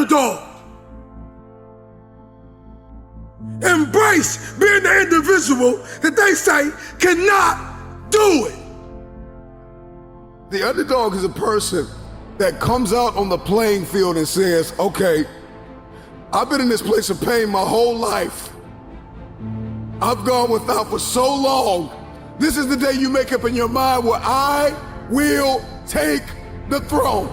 underdog. Embrace being the individual that they say cannot do it. The underdog is a person that comes out on the playing field and says, okay, I've been in this place of pain my whole life. I've gone without for so long. This is the day you make up in your mind where I will take the throne.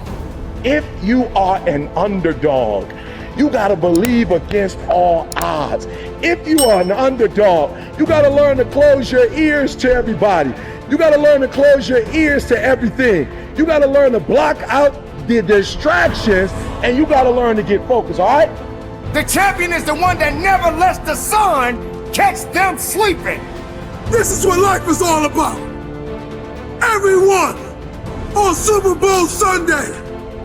If you are an underdog, you gotta believe against all odds. If you are an underdog, you gotta learn to close your ears to everybody. You gotta learn to close your ears to everything. You gotta learn to block out the distractions, and you gotta learn to get focused, all right? The champion is the one that never lets the sun catch them sleeping. This is what life is all about. Everyone on Super Bowl Sunday,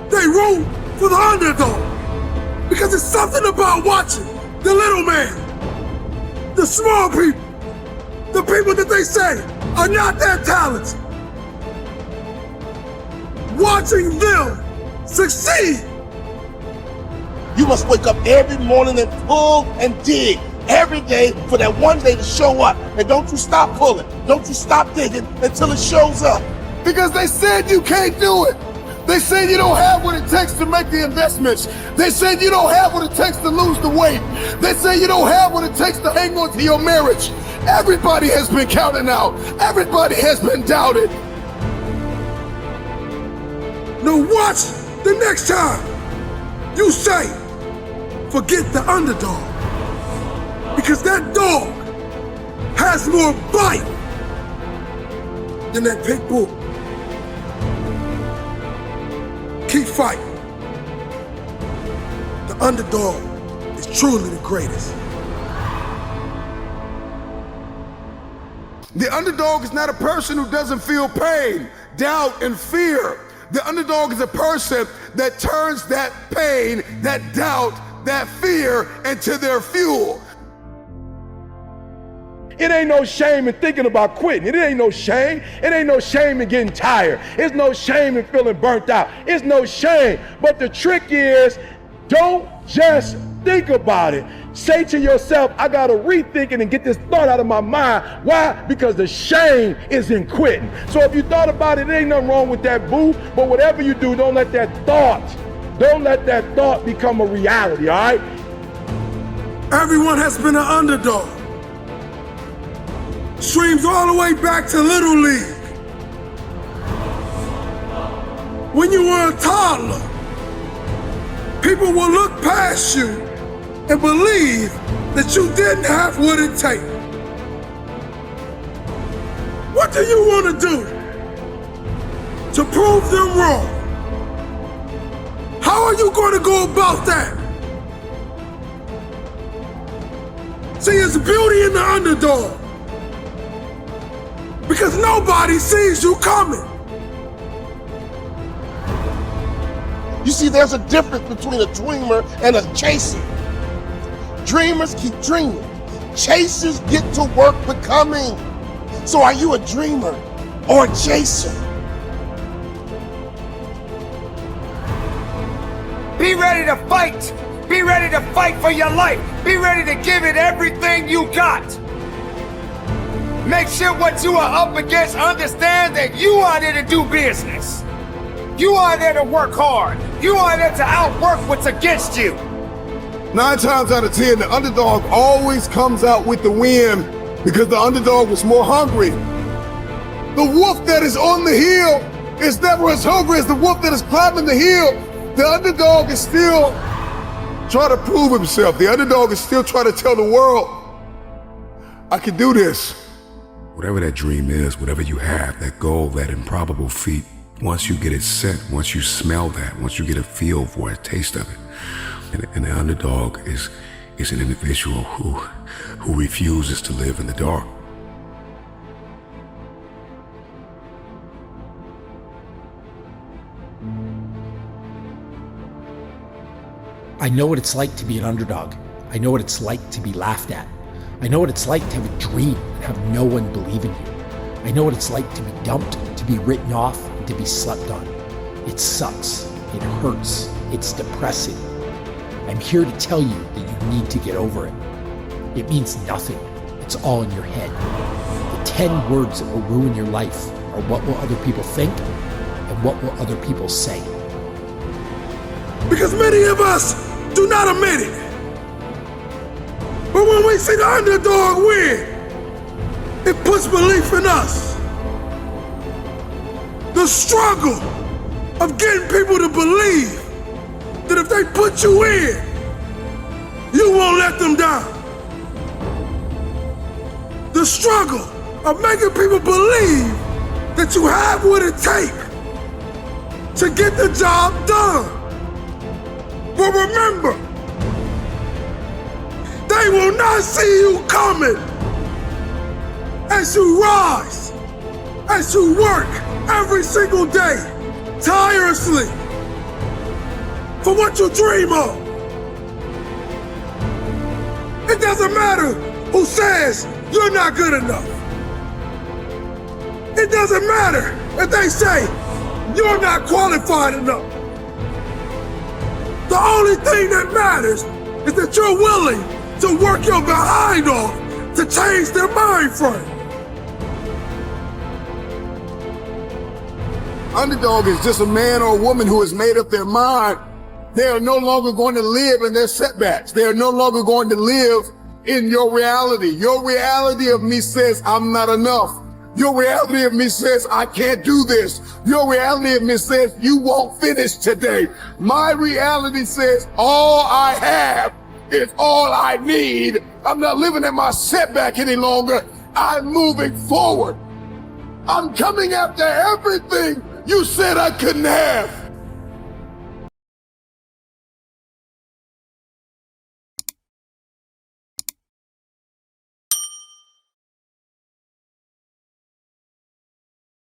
they root for the underdog. Because it's something about watching the little man, the small people, the people that they say are not that talented. Watching them succeed. You must wake up every morning and pull and dig every day for that one day to show up. And don't you stop pulling. Don't you stop digging until it shows up. Because they said you can't do it. They said you don't have what it takes to make the investments. They said you don't have what it takes to lose the weight. They say you don't have what it takes to hang on to your marriage. Everybody has been counted out. Everybody has been doubted. Now watch the next time you say, forget the underdog. Because that dog has more bite than that pit bull. Keep fighting. The underdog is truly the greatest. The underdog is not a person who doesn't feel pain, doubt, and fear. The underdog is a person that turns that pain, that doubt, that fear into their fuel. It ain't no shame in thinking about quitting. It ain't no shame. It ain't no shame in getting tired. It's no shame in feeling burnt out. It's no shame. But the trick is, don't just think about it. Say to yourself, I gotta rethink it and get this thought out of my mind. Why? Because the shame is in quitting. So if you thought about it, there ain't nothing wrong with that, boo. But whatever you do, don't let that thought become a reality, all right? Everyone has been an underdog. Streams all the way back to Little League. When you were a toddler, people will look past you and believe that you didn't have what it takes. What do you want to do to prove them wrong? How are you going to go about that? See, it's beauty in the underdog. Because nobody sees you coming. You see, there's a difference between a dreamer and a chaser. Dreamers keep dreaming. Chasers get to work becoming. So are you a dreamer or a chaser? Be ready to fight. Be ready to fight for your life. Be ready to give it everything you got. Make sure what you are up against understand that you are there to do business. You are there to work hard. You are there to outwork what's against you. 9 times out of 10, the underdog always comes out with the win because the underdog was more hungry. The wolf that is on the hill is never as hungry as the wolf that is climbing the hill. The underdog is still trying to prove himself. The underdog is still trying to tell the world, I can do this. Whatever that dream is, whatever you have, that goal, that improbable feat, once you get it set, once you smell that, once you get a feel for it, a taste of it, and the underdog is an individual who refuses to live in the dark. I know what it's like to be an underdog. I know what it's like to be laughed at. I know what it's like to have a dream and have no one believe in you. I know what it's like to be dumped, to be written off, and to be slept on. It sucks. It hurts. It's depressing. I'm here to tell you that you need to get over it. It means nothing. It's all in your head. The 10 words that will ruin your life are what will other people think and what will other people say. Because many of us do not admit it. But when we see the underdog win, it puts belief in us. The struggle of getting people to believe that if they put you in, you won't let them down. The struggle of making people believe that you have what it takes to get the job done. But remember, they will not see you coming as you rise, as you work every single day, tirelessly, for what you dream of. It doesn't matter who says you're not good enough. It doesn't matter if they say you're not qualified enough. The only thing that matters is that you're willing to work your behind off to change their mind frame. Underdog is just a man or a woman who has made up their mind. They are no longer going to live in their setbacks. They are no longer going to live in your reality. Your reality of me says I'm not enough. Your reality of me says I can't do this. Your reality of me says you won't finish today. My reality says all I have is all I need. I'm not living in my setback any longer. I'm moving forward. I'm coming after everything you said I couldn't have.